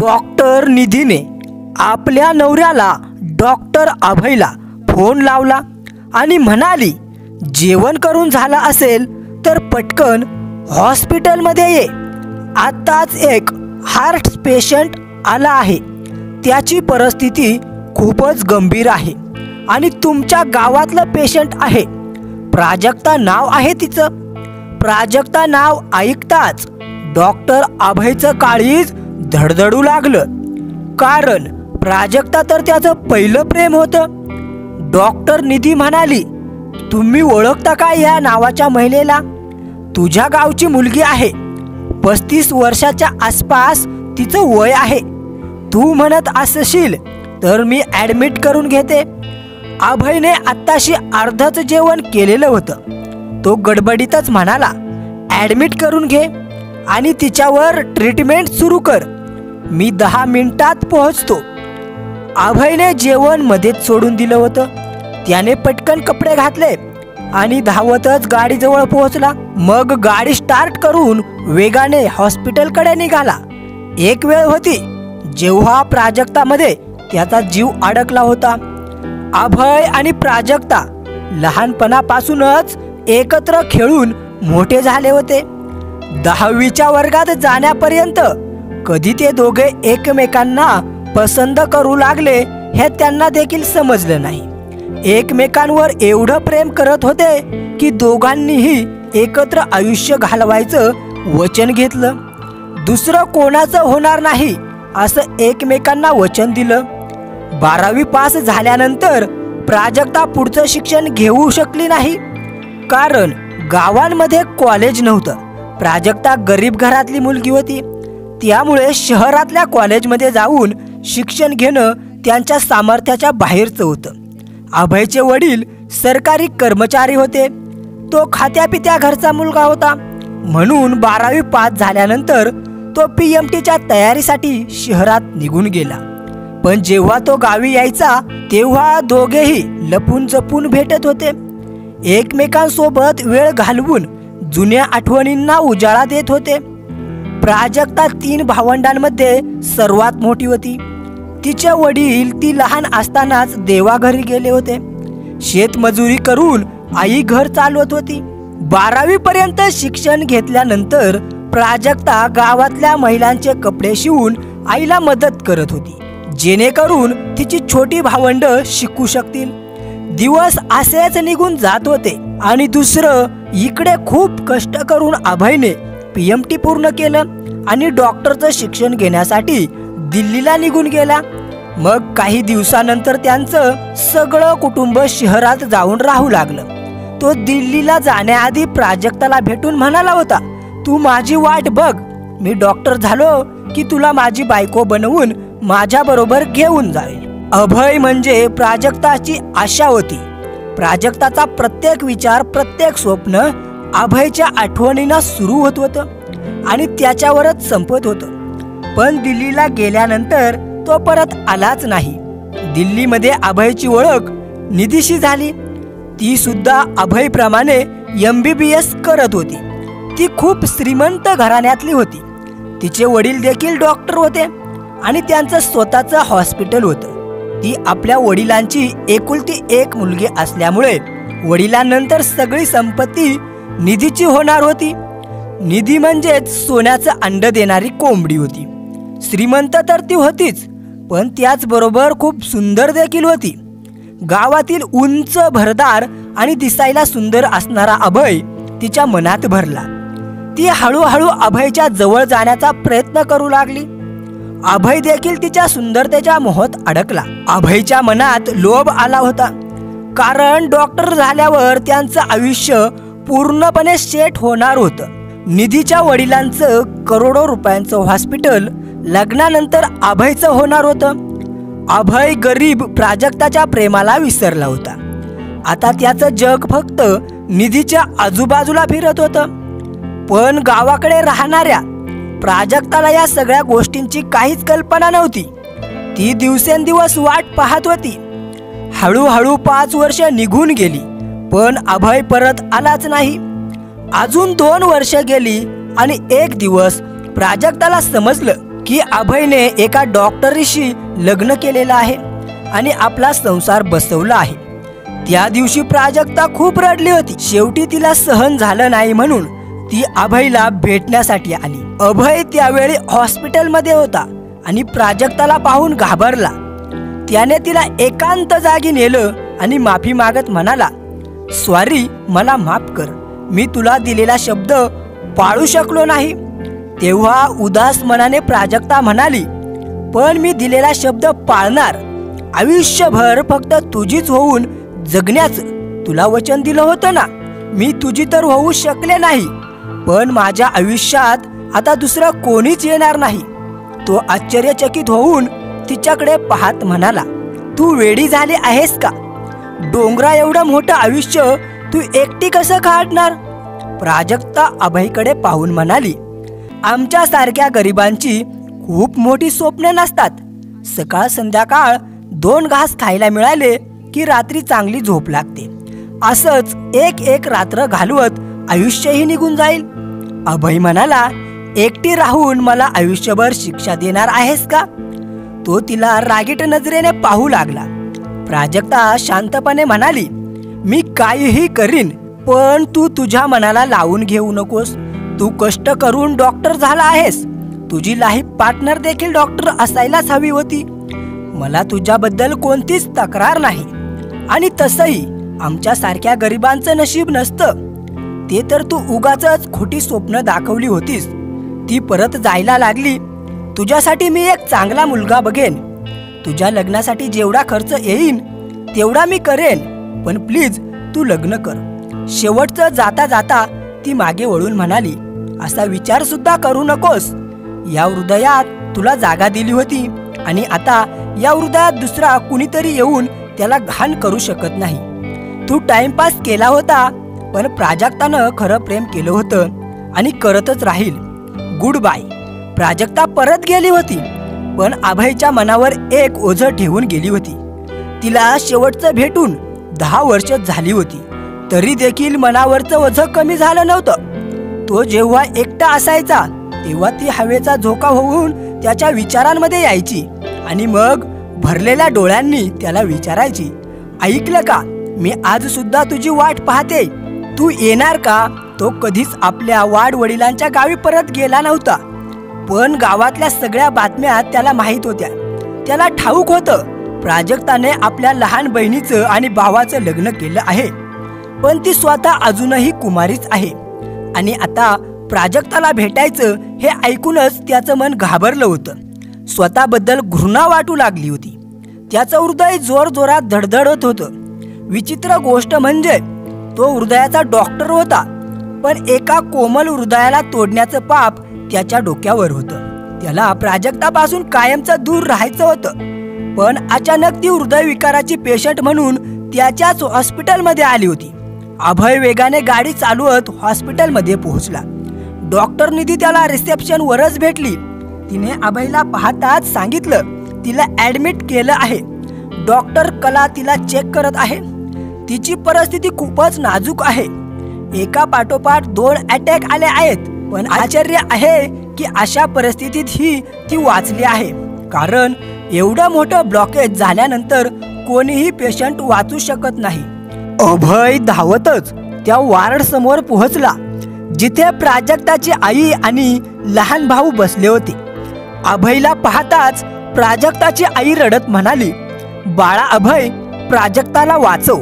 Doctor निधीने आपल्या नवऱ्याला doctor अभयला phone लावला आणि म्हणाली, जेवण करून झालं असेल तर पटकन हॉस्पिटलमध्ये ये. आत्ताच एक हार्ट पेशंट आला आहे. त्याची परिस्थिती खूपच गंभीर आहे आणि तुमच्या गावातलं पेशंट आहे. प्राजक्ता नाव आहे तिचं. प्राजक्ता नाव ऐकताच डॉक्टर अभयचं काळीज धडधडू लागलं, कारण प्राजक्ता तर त्याचं पहिलं प्रेम होतं. डॉक्टर निधी म्हणाली, तुम्ही ओळखता का या नावाच्या महिलेला? तुझ्या गावची मुलगी आहे. 35 वर्षाच्या आसपास तिचं वय आहे. तू म्हणत असशील तर मी ॲडमिट करून घेते. अभयने आत्ताशी अर्धच जेवण केलेलं होतं. तो गडबडीतच म्हणाला, ॲडमिट करून घे आणि तिच्यावर ट्रीटमेंट सुरू कर. मी 10 मिनिटात पोहोचतो. अभयने जेवण मध्येच सोडून दिलं होतं. त्याने पटकन कपडे घातले आणि धावतच गाडीजवळ पोहोचला. मग गाडी स्टार्ट करून वेगाने हॉस्पिटलकडे निघाला. एक वेळ होती जेव्हा प्राजक्तामध्ये त्याचा जीव अडकला होता. अभय आणि प्राजक्ता लहानपणापासूनच एकत्र खेळून मोठे झाले होते. 10वीच्या वर्गात जाण्यापर्यंत कधी ते दोघे एकमेकांना पसंत करू लागले हे त्यांना देखील समजलं नाही. एकमेकांवर एवढं प्रेम करत होते की दोघांनीही एकत्र आयुष्य घालवायचं वचन घेतलं. दुसरं कोणाचं होणार नाही असं एकमेकांना वचन दिलं. 12वी पास झाल्यानंतर प्राजक्ता पुढचं शिक्षण घेऊ शकली नाही, कारण गावांमध्ये कॉलेज नव्हतं. प्राजक्ता गरीब घरातली मुलगी होती, त्यामुळे शहरातल्या कॉलेजमध्ये जाऊन शिक्षण घेणं त्यांच्या सामर्थ्याच्या बाहेरचं होतं. अभयचे वडील सरकारी कर्मचारी होते. तो खात्यापित्या घरचा मुलगा होता, म्हणून 12वी पास झाल्यानंतर तो PMTच्या तयारीसाठी शहरात निघून गेला. पण जेव्हा तो गावी यायचा तेव्हा दोघेही लपून जपून भेटत होते. एकमेकांसोबत वेळ घालवून जुन्या आठवणींना उजाळा देत होते. प्राजक्ता 3 भावंडांमध्ये सर्वात मोठी होती. तिचे वडील ती लहान असतानाच देवाघरी गेले होते. शेतमजुरी करून आई घर चालवत होती. 12वी पर्यंत शिक्षण घेतल्यानंतर प्राजक्ता गावातल्या महिलांचे कपडे शिवून आईला मदत करत होती, जेणेकरून तिची छोटी भावंड शिकू शकतील. दिवस असेच निघून जात होते आणि दुसरं इकडे खूप कष्ट करून अभयने PMT पूर्ण केलं आणि डॉक्टरचं शिक्षण घेण्यासाठी दिल्लीला निघून गेला. मग काही दिवसानंतर त्यांचं सगळं कुटुंब शहरात जाऊन राहू लागलं. तो दिल्लीला जाण्याआधी प्राजक्ताला भेटून म्हणाला होता, तू माझी वाट बघ, मी डॉक्टर झालो की तुला माझी बायको बनवून माझ्याबरोबर घेऊन जाईल. अभय म्हणजे प्राजक्ताची आशा होती. प्राजक्ताचा प्रत्येक विचार, प्रत्येक स्वप्न अभयच्या आठवणींना सुरू होत होतं आणि त्याच्यावरच संपत होतं. पण दिल्लीला गेल्यानंतर तो परत आलाच नाही. दिल्लीमध्ये अभयची ओळख निधीशी झाली. ती सुद्धा अभयप्रमाणे MBBS करत होती. ती खूप श्रीमंत घराण्यातली होती. तिचे वडील देखील डॉक्टर होते आणि त्यांचं स्वतःचं हॉस्पिटल होतं. ती आपल्या वडिलांची एकुलती एक मुलगी असल्यामुळे वडिलांनंतर सगळी संपत्ती निधीची होणार होती. निधी म्हणजेच सोन्याचं अंड देणारी कोंबडी होती. श्रीमंत तर ती होतीच, पण त्याचबरोबर खूप सुंदर देखील होती. गावातील उंच, भरदार आणि दिसायला सुंदर असणारा अभय तिच्या मनात भरला. ती हळूहळू अभयच्या जवळ जाण्याचा प्रयत्न करू लागली. अभय देखील तिच्या सुंदरतेच्या मोहात अडकला. अभयच्या मनात लोभ आला होता, कारण डॉक्टर झाल्यावर त्यांचं आयुष्य पूर्णपणे सेट होणार होतं. निधीच्या वडिलांचं करोडो रुपयांचं हॉस्पिटल लग्नानंतर अभयचं होणार होतं. अभय गरीब प्राजक्ताच्या प्रेमाला विसरला होता. आता त्याचं जग फक्त निधीच्या आजूबाजूला फिरत होतं. पण गावाकडे राहणाऱ्या प्राजक्ताला या सगळ्या गोष्टींची काहीच कल्पना नव्हती. ती दिवसेंदिवस वाट पाहत होती. हळूहळू 5 वर्ष निघून गेली, पण अभय परत आलाच नाही. अजून 2 वर्ष गेली आणि एक दिवस प्राजक्ताला समजलं की अभयने एका डॉक्टरशी लग्न केलेलं आहे आणि आपला संसार बसवला आहे। त्या दिवशी प्राजक्ता खूप रडली होती। शेवटी तिला सहन झालं नाही म्हणून ती अभयला भेटण्यासाठी आली। अभय त्यावेळी हॉस्पिटलमध्ये होता आणि प्राजक्ताला पाहून घाबरला। त्याने तिला एकांत जागी नेलं आणि माफी मागत म्हणाला, सॉरी, मला माफ कर, मी तुला दिलेला शब्द पाळू शकलो नाही। तेव्हा उदास मनाने प्राजक्ता म्हणाली, पण मी दिलेला शब्द पाळणार। आयुष्यभर फक्त तुझीच होऊन जगण्याचं तुला वचन दिलं होतं ना। मी तुझी तर होऊ शकले नाही, पण माझ्या आयुष्यात आता दुसरं कोणीच येणार नाही। तो आश्चर्यचकित होऊन तिच्याकडे पाहत म्हणाला, तू वेडी झाली आहेस का? डोंगरा एवढं मोठं आयुष्य तू एकटी कसं काढणार? प्राजक्ता अभयकडे पाहून म्हणाली, आमच्या सारख्या गरिबांची खूप मोठी स्वप्न नसतात। सकाळ संध्याकाळ 2 घास खायला मिळाले की रात्री चांगली झोप लागते। असंच एक एक रात्र घालवत आयुष्यही निघून जाईल। अभय म्हणाला, एकटी राहून मला आयुष्यभर शिक्षा देणार आहेस का? तो तिला रागीट नजरेने पाहू लागला। प्राजक्ता शांतपणे म्हणाली, मी काहीही करीन, पण तू तुझ्या मनाला लावून घेऊ नकोस। तू कष्ट करून डॉक्टर झाला आहेस, तुझी लाईफ पार्टनर देखील डॉक्टर असायलाच हवी होती। मला तुझ्याबद्दल कोणतीच तक्रार नाही, आणि तसंही आमच्या सारख्या गरिबांचं नशीब नसतं। ते तर तू उगाचच खोटी स्वप्न दाखवली होतीस। ती परत जायला लागली। तुझ्यासाठी मी एक चांगला मुलगा बघेन। तुझ्या लग्नासाठी जेवढा खर्च येईन तेवढा मी करेन, पण प्लीज तू लग्न कर। शेवटचं जाता जाता ती मागे वळून म्हणाली, असा विचार सुद्धा करू नकोस। या हृदयात तुला जागा दिली होती आणि आता या हृदयात दुसरा कुणीतरी येऊन त्याला घाण करू शकत नाही। तू टाइमपास केला होता, पण प्राजक्तानं खरं प्रेम केलं होतं आणि करतच राहील। Good bye. प्राजक्ता परत गेली होती, पण अभयच्या मनावर एक ओझं ठेवून गेली होती। तिला शेवटचं भेटून 10 वर्ष झाली होती, तरी देखील मनावरचं ओझं कमी झालं नव्हतं। तो जेव्हा एकटा असायचा तेव्हा ती हवेचा झोका होऊन त्याच्या विचारांमध्ये यायची आणि मग भरलेल्या डोळ्यांनी त्याला विचारायची, ऐकलं का, मी आज सुद्धा तुझी वाट पाहते, तू येणार का? तो कधीच आपल्या वाडवडिलांच्या गावी परत गेला नव्हता, पण गावातल्या सगळ्या बातम्या त्याला माहीत होत्या। त्याला ठाऊक होतं प्राजक्ताने आपल्या लहान बहिणीचं आणि भावाचं लग्न केलं आहे, पण ती स्वतः अजूनही कुमारीच आहे। आणि आता प्राजक्ताला भेटायचं हे ऐकूनच त्याचं मन घाबरलं होतं। स्वतःबद्दल घृणा वाटू लागली होती। त्याचं हृदय जोरजोरात धडधडत होतं। विचित्र गोष्ट म्हणजे तो हृदयाचा डॉक्टर होता, पण एका कोमल हृदयाला तोडण्याचं पाप त्याच्या डोक्यावर होतं। त्याला प्राजक्तापासून कायमचं दूर राहायचं होतं, पण अचानक ती हृदयविकाराची पेशंट म्हणून त्याच्याच हॉस्पिटलमध्ये आली होती। अभय वेगाने गाडी चालवत हॉस्पिटलमध्ये पोहोचला। डॉक्टर निधी त्याला रिसेप्शनवरच भेटली। तिने अभयला पाहताच सांगितलं, तिला ॲडमिट केलं आहे। डॉक्टर कला तिला चेक करत आहे। तिची परिस्थिती खूपच नाजूक आहे। एका पाठोपाठ 2 अटॅक आले आहेत, पण आश्चर्य आहे की अशा परिस्थितीतही ती वाचली आहे, कारण एवढं मोठं ब्लॉकेज झाल्यानंतर कोणीही पेशंट वाचू शकत नाही। अभय धावतच त्या वार्ड समोर पोहोचला, जिथे प्राजक्ताची आई आणि लहान भाऊ बसले होते। अभयला पाहताच प्राजक्ताची आई रडत म्हणाली, बाळा अभय, प्राजक्ताला वाचव।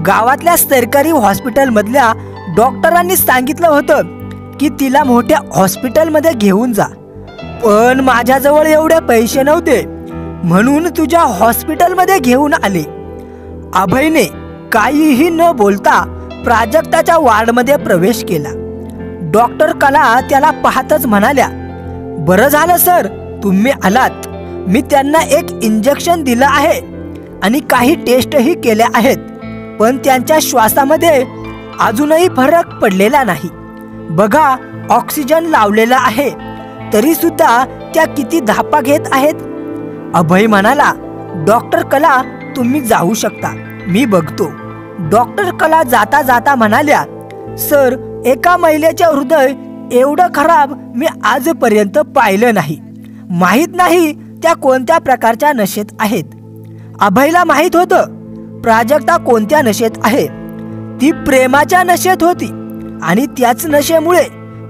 गावातल्या सरकारी हॉस्पिटलमधल्या डॉक्टरांनी सांगितलं होतं की तिला मोठ्या हॉस्पिटलमध्ये घेऊन जा, पण माझ्याजवळ एवढे पैसे नव्हते, म्हणून तुझ्या हॉस्पिटलमध्ये घेऊन आले। अभयने काहीही न बोलता प्राजक्ताच्या वार्डमध्ये प्रवेश केला। डॉक्टर कला त्याला पाहतच म्हणाल्या, बरं झालं सर, तुम्ही आलात। मी त्यांना एक इंजेक्शन दिलं आहे आणि काही टेस्टही केल्या आहेत, पण त्यांच्या श्वासामध्ये अजूनही फरक पडलेला नाही। बघा, ऑक्सिजन लावलेला आहे, तरी सुद्धा त्या किती धापा घेत आहेत। अभय म्हणाला, डॉक्टर कला, तुम्ही जाऊ शकता, मी बघतो। डॉक्टर कला जाता जाता म्हणाल्या, सर, एका महिलेचे हृदय एवढं खराब मी आजपर्यंत पाहिलं नाही। माहीत नाही त्या कोणत्या प्रकारच्या नशेत आहेत. अभयला माहीत होतं प्राजक्ता कोणत्या नशेत आहे. ती प्रेमाच्या नशेत होती आणि त्याच नशेमुळे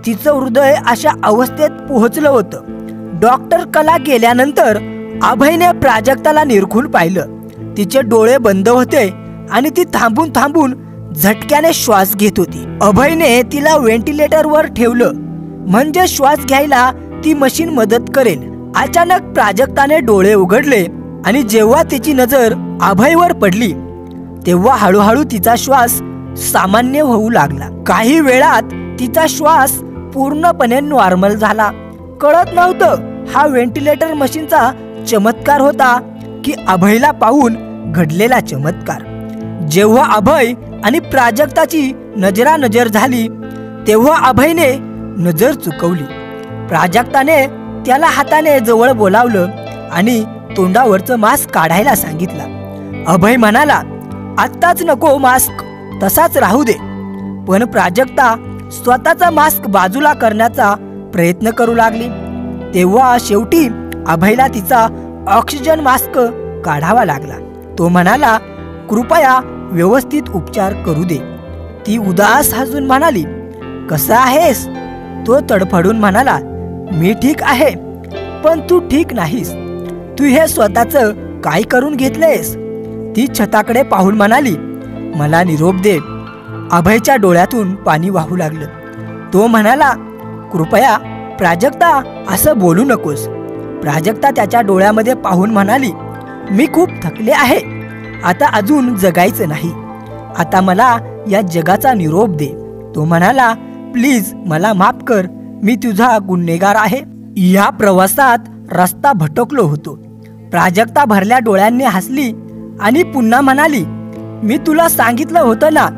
तिचं हृदय अशा अवस्थेत पोहोचलं होतं. डॉक्टर कला गेल्यानंतर अभयने प्राजक्ताला निरखून पाहिलं. तिचे डोळे बंद होते आणि ती थांबून थांबून झटक्याने श्वास घेत होती. अभयने तिला व्हेंटिलेटरवर ठेवलं म्हणजे श्वास घ्यायला ती मशीन मदत करेल. अचानक प्राजक्ताने डोळे उघडले आणि जेव्हा तिची नजर अभयवर पडली तेव्हा हळूहळू तिचा श्वास सामान्य होऊ लागला. काही वेळात तिचा श्वास पूर्णपणे नॉर्मल झाला. कळत नव्हतं हा व्हेंटिलेटर मशीनचा चमत्कार होता की अभयला पाहून घडलेला चमत्कार. जेव्हा अभय आणि प्राजक्ताची नजरानजर झाली तेव्हा अभयने नजर चुकवली. प्राजक्ताने त्याला हाताने जवळ बोलावलं आणि तोंडावरचं मास्क काढायला सांगितलं. अभय म्हणाला, आत्ताच नको, मास्क तसाच राहू दे. पण प्राजक्ता स्वतःचा मास्क बाजूला करण्याचा प्रयत्न करू लागली. तेव्हा शेवटी अभयला तिचा ऑक्सिजन मास्क काढावा लागला. तो म्हणाला, कृपया व्यवस्थित उपचार करू दे. ती उदास हसून म्हणाली, कसा आहेस? तो तडफडून म्हणाला, मी ठीक आहे, पण तू ठीक नाहीस. तू हे स्वतःचं काय करून घेतलेस? ती छताकडे पाहून म्हणाली, मला निरोप दे. अभयच्या डोळ्यातून पाणी वाहू लागलं. तो म्हणाला, कृपया प्राजक्ता असं बोलू नकोस. प्राजक्ता त्याच्या डोळ्यामध्ये पाहून म्हणाली, मी खूप थकले आहे. आता अजून जगायचं नाही. आता मला या जगाचा निरोप दे. तो म्हणाला, प्लीज मला माफ कर, मी तुझा गुन्हेगार आहे. या प्रवासात रस्ता भटकलो होतो. प्राजक्ता भरल्या डोळ्यांनी हसली आणि पुन्हा म्हणाली, मी तुला सांगितलं होतं ना,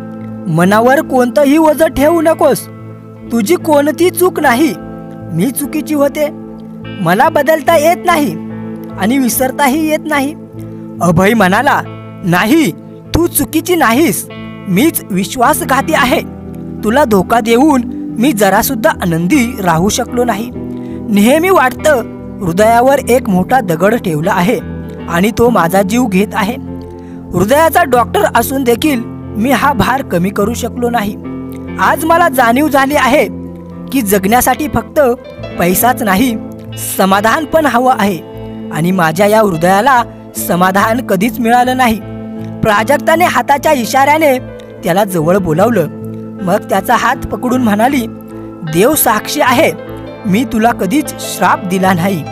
मनावर कोणतंही ओझं ठेवू नकोस. तुझी कोणती चूक नाही, मी चुकीची होते. मला बदलता येत नाही आणि विसरताही येत नाही. अभय म्हणाला, नाही, तू चुकीची नाहीस. मीच विश्वासघाती आहे. तुला धोका देऊन मी जरा सुद्धा आनंदी राहू शकलो नाही. नेहमी वाटतं हृदयावर एक मोठा दगड ठेवला आहे आणि तो माझा जीव घेत आहे. हृदयाचा डॉक्टर असून देखील मी हा भार कमी करू शकलो नाही. आज मला जाणीव झाली आहे की जगण्यासाठी फक्त पैसाच नाही, समाधान पण हवं आहे. आणि माझ्या या हृदयाला समाधान कधीच मिळालं नाही. प्राजक्ताने हाताच्या इशाऱ्याने त्याला जवळ बोलावलं. मग त्याचा हात पकडून म्हणाली, देव साक्षी आहे, मी तुला कधीच श्राप दिला नाही.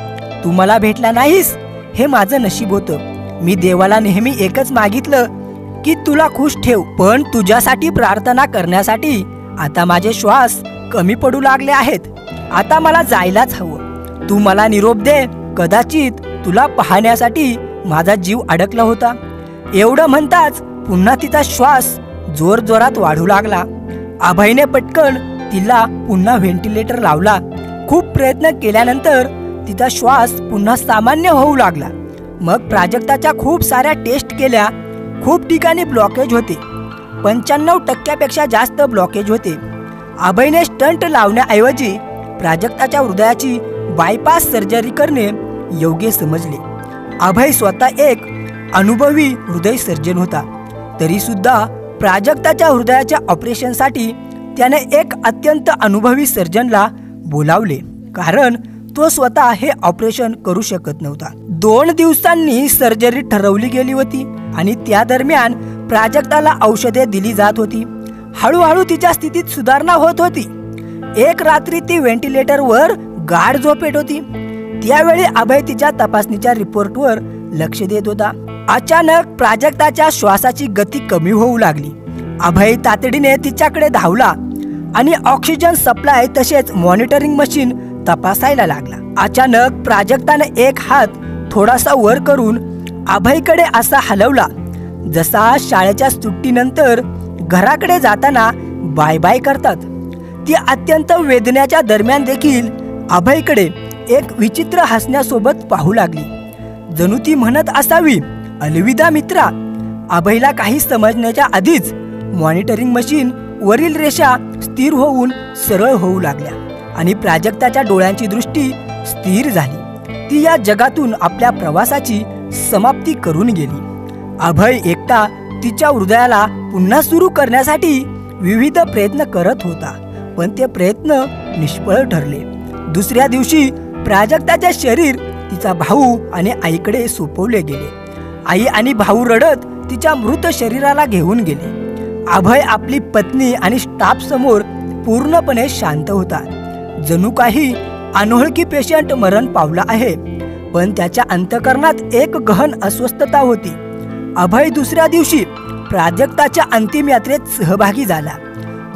तू मला भेटला नाहीस हे माझं नशीब होतं. मी देवाला नेहमी एकच मागितलं की तुला खुश ठेव. पण तुझ्यासाठी प्रार्थना करण्यासाठी आता माझे श्वास कमी पडू लागले आहेत. आता मला जायलाच हवं. तू मला निरोप दे. कदाचित तुला पाहण्यासाठी माझा जीव अडकला होता. एवढं म्हणताच पुन्हा तिचा श्वास जोर जोरात वाढू लागला. अभयने पटकन तिला पुन्हा व्हेंटिलेटर लावला. खूप प्रयत्न केल्यानंतर तिचा श्वास पुन्हा सामान्य होऊ लागला. मग प्राजक्ताच्या खूप साऱ्या टेस्ट केल्या. खूप ठिकाणी ब्लॉकेज होते. 95% जास्त ब्लॉकेज होते. अभयने स्टंट लावण्याऐवजी प्राजक्ताच्या हृदयाची बायपास सर्जरी करणे योग्य समजले. अभय स्वतः एक अनुभवी हृदय सर्जन होता. तरी सुद्धा प्राजक्ताच्या हृदयाच्या ऑपरेशनसाठी त्याने एक अत्यंत अनुभवी सर्जनला बोलावले, कारण तो स्वतः हे ऑपरेशन करू शकत नव्हता. 2 दिवसांनी सर्जरी ठरवली गेली होती आणि त्या दरम्यान प्राजक्ताला औषधे दिली जात होती. हळूहळू तिच्या स्थितीत सुधारणा होत होती. एक रात्री ती व्हेंटिलेटरवर गाढ झोपेत होती. त्यावेळी अभय तिच्या तपासणीच्या रिपोर्टवर लक्ष देत होता. अचानक प्राजक्ताच्या श्वासाची गती कमी होऊ लागली. अभय तातडीने तिच्याकडे धावला आणि ऑक्सिजन सप्लाय तसेच मॉनिटरिंग मशीन तपासायला लागला. अचानक प्राजक्ताने एक हात थोडासा वर करून अभयकडे असा हलवला जसा शाळेच्या सुट्टीनंतर घराकडे जाताना बाय बाय करतात. ती अत्यंत वेदनेच्या दरम्यान देखील अभयकडे एक विचित्र हसण्यासोबत पाहू लागली. जणू ती म्हणत असावी, अलविदा मित्रा. अभयला काही समजण्याच्या आधीच मॉनिटरिंग मशीन वरील रेषा स्थिर होऊन सरळ होऊ लागल्या आणि प्राजक्ताच्या डोळ्यांची दृष्टी स्थिर झाली. ती या जगातून आपल्या प्रवासाची समाप्ती करून गेली. अभय एकटा तिच्या हृदयाला पुन्हा सुरू करण्यासाठी विविध प्रयत्न करत होता, पण ते प्रयत्न निष्फळ ठरले. दुसऱ्या दिवशी प्राजक्ताचे शरीर तिचा भाऊ आणि आईकडे सोपवले गेले. आई आणि भाऊ रडत तिच्या मृत शरीराला घेऊन गेले. अभय आपली पत्नी आणि स्टाफ समोर पूर्णपणे शांत होता. जणू काही अनोळखी पेशंट मरण पावला आहे, पण त्याच्या अंतःकरणात एक गहन अस्वस्थता होती. अभय दुसऱ्या दिवशी प्राजक्ताच्या अंतिम यात्रेत सहभागी झाला.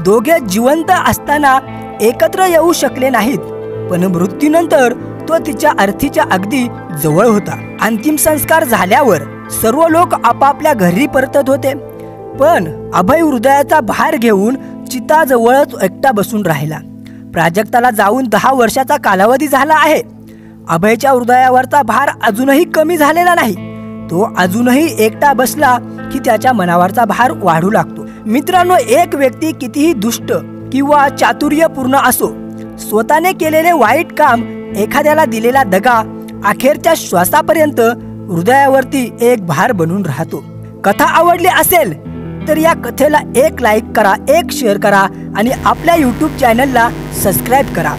दोघे जिवंत असताना एकत्र येऊ शकले नाहीत, पण मृत्यूनंतर तो तिच्या अर्थीच्या अगदी जवळ होता. अंतिम संस्कार झाल्यावर सर्व लोक आपापल्या घरी परतत होते, पण अभय हृदयाचा भार घेऊन चिताजवळच एकटा बसून राहिला. प्राजक्ताला जाऊन 10 वर्षाचा कालावधी झाला आहे. अभयच्या हृदयावरचा भार अजूनही कमी झालेला नाही. तो अजूनही एकटा बसला की त्याच्या मनावरचा भार वाढू लागतो. मित्रांनो, एक व्यक्ती कितीही दुष्ट किंवा चातुर्यपूर्ण असो, स्वतःने केलेले वाईट काम, एखाद्याला दिलेला दगा अखेरच्या श्वासापर्यंत हृदयावरती एक भार बनून राहतो. कथा आवडली असेल तर या कथेला एक लाईक करा, एक शेअर करा आणि आपल्या YouTube चॅनलला सबस्क्राईब करा.